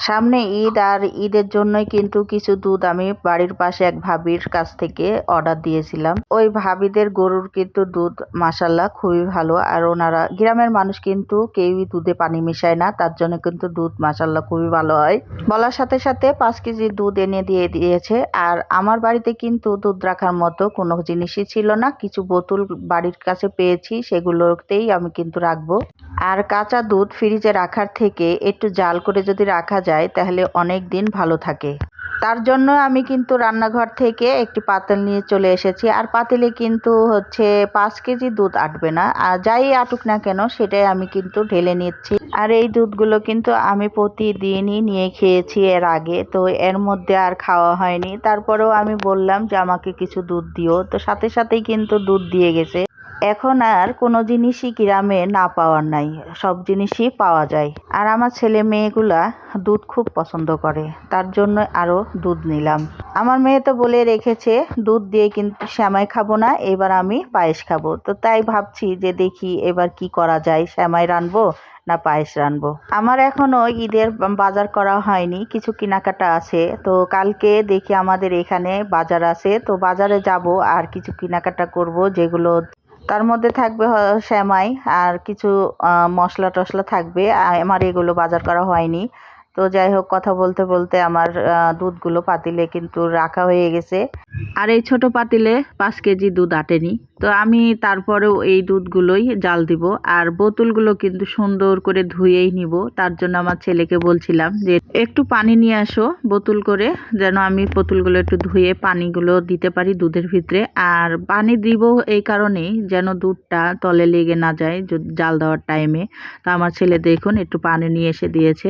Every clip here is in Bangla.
সামনে ঈদ, আর ঈদের জন্যই কিন্তু কিছু দুধ আমি বাড়ির পাশে এক ভাবির কাছ থেকে অর্ডার দিয়েছিলাম। ওই ভাবিদের গরুর কিন্তু দুধ মাশাল্লাহ খুবই ভালো, আর ওনারা গ্রামের মানুষ কিন্তু কেউই দুধে পানি মিশায় না, তার জন্য কিন্তু দুধ মাশাল্লাহ খুবই ভালো হয়। বলার সাথে সাথে 5 কেজি দুধ এনে দিয়ে দিয়েছে। আর আমার বাড়িতে কিন্তু দুধ রাখার মতো কোনো জিনিসই ছিল না, কিছু বোতল বাড়ির কাছে পেয়েছি, সেগুলোতেই আমি কিন্তু রাখবো। আর কাঁচা দুধ ফ্রিজে রাখার থেকে একটু জাল করে যদি রাখা যায় তাহলে অনেক দিন ভালো থাকে। তার জন্য আমি কিন্তু রান্নাঘর থেকে একটি পাতিল নিয়ে চলে এসেছি, আর পাতিলে কিন্তু 5 কেজি দুধ আটবে না, আর যাই আটুক না কেন সেটাই আমি কিন্তু ঢেলে নিচ্ছি। আর এই দুধগুলো কিন্তু আমি প্রতিদিনই নিয়ে খেয়েছি এর আগে, তো এর মধ্যে আর খাওয়া হয়নি। তারপরেও আমি বললাম যে আমাকে কিছু দুধ দিও, তো সাথে সাথেই কিন্তু দুধ দিয়ে গেছে। এখন আর কোনো জিনিসই গ্রামে না পাওয়ার নাই, সব জিনিসই পাওয়া যায়। আর আমার ছেলে মেয়েগুলা দুধ খুব পছন্দ করে, তার জন্য আরও দুধ নিলাম। আমার মেয়ে তো বলে রেখেছে দুধ দিয়ে কিন্তু সেমাই খাবো না, এবার আমি পায়েস খাবো। তো তাই ভাবছি যে দেখি এবার কি করা যায়, সেমাই রানবো না পায়েস রানবো। আমার এখনো ঈদের বাজার করা হয়নি, কিছু কেনাকাটা আছে। তো কালকে দেখি আমাদের এখানে বাজার আছে, তো বাজারে যাব আর কিছু কেনাকাটা করব, যেগুলো তার মধ্যে থাকবে সেমাই আর কিছু মশলা টশলা থাকবে। আমার এগুলো বাজার করা হয়নি। তো যাই হোক, কথা বলতে বলতে আমার দুধগুলো পাতিলে কিন্তু রাখা হয়ে গেছে। আর এই ছোট পাতিলে 5 কেজি দুধ আটেনি, তো আমি তারপরেও এই দুধগুলোই জাল দিব। আর বোতলগুলো কিন্তু সুন্দর করে ধুয়েই নিব, তার জন্য আমার ছেলেকে বলছিলাম যে একটু পানি নিয়ে আসো বোতল করে, যেন আমি বোতলগুলো একটু ধুয়ে পানিগুলো দিতে পারি দুধের ভিতরে। আর পানি দিব এই কারণেই যেন দুধটা তলে লেগে না যায় জাল দেওয়ার টাইমে। তো আমার ছেলে দেখুন একটু পানি নিয়ে এসে দিয়েছে।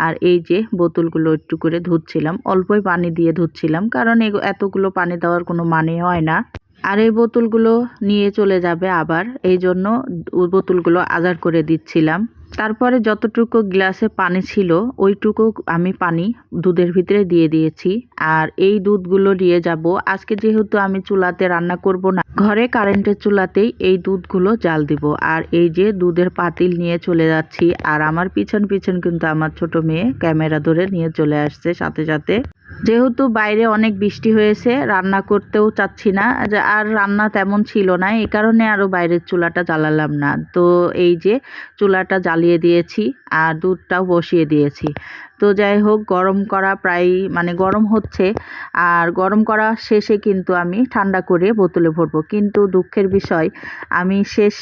আর এই যে বোতলগুলো একটু করে ধুচ্ছিলাম, অল্পই পানি দিয়ে ধুচ্ছিলাম, কারণ এতগুলো পানি দেওয়ার কোনো মানে হয় না। আর এই বোতলগুলো নিয়ে চলে যাবে আবার, এই জন্য বোতলগুলো আজার করে দিচ্ছিলাম। তারপরে যতটুকু গ্লাসে পানি ছিল ওইটুকু আমি পানি দুধের ভিতরে দিয়ে দিয়েছি। আর এই দুধগুলো নিয়ে যাব, আজকে যেহেতু আমি চুলাতে রান্না করব না, ঘরে কারেন্টের চুলাতেই এই দুধগুলো জাল দিব। আর এই যে দুধের পাতিল নিয়ে চলে যাচ্ছি, আর আমার পিছন পিছন কিন্তু আমার ছোট মেয়ে ক্যামেরা ধরে নিয়ে চলে আসছে সাথে সাথে। যেহেতু বাইরে অনেক বৃষ্টি হয়েছে, রান্না করতেও চাচ্ছি না, আর রান্না তেমন ছিল না, এই কারণে আরও বাইরের চুলাটা জ্বালালাম না। তো এই যে চুলাটা জ্বালিয়ে দিয়েছি আর দুধটাও বসিয়ে দিয়েছি। তো যাই হোক, গরম করা প্রায় গরম হচ্ছে, আর গরম করা শেষে কিন্তু আমি ঠান্ডা করে বোতলে ভরবো। কিন্তু দুঃখের বিষয়, আমি শেষ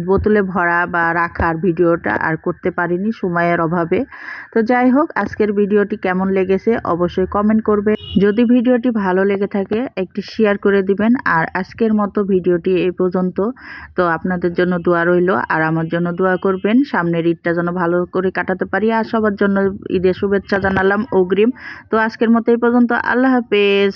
বোতলে ভরা বা রাখার ভিডিওটা আর করতে পারিনি সময়ের অভাবে। তো যাই হোক, আজকের ভিডিওটি কেমন লেগেছে অবশ্যই কমেন্ট করবে। যদি ভিডিওটি ভালো লেগে থাকে একটি শেয়ার করে দিবেন। আর আজকের মতো ভিডিওটি এই পর্যন্ত। তো আপনাদের জন্য দোয়া রইল, আর আমার জন্য দোয়া করবেন সামনের ঈদটা যেন ভালো করে কাটাতে পারি। আর সবার জন্য ঈদের শুভেচ্ছা জানালাম অগ্রিম। তো আজকের মতো এই পর্যন্ত, আল্লাহ হাফেজ।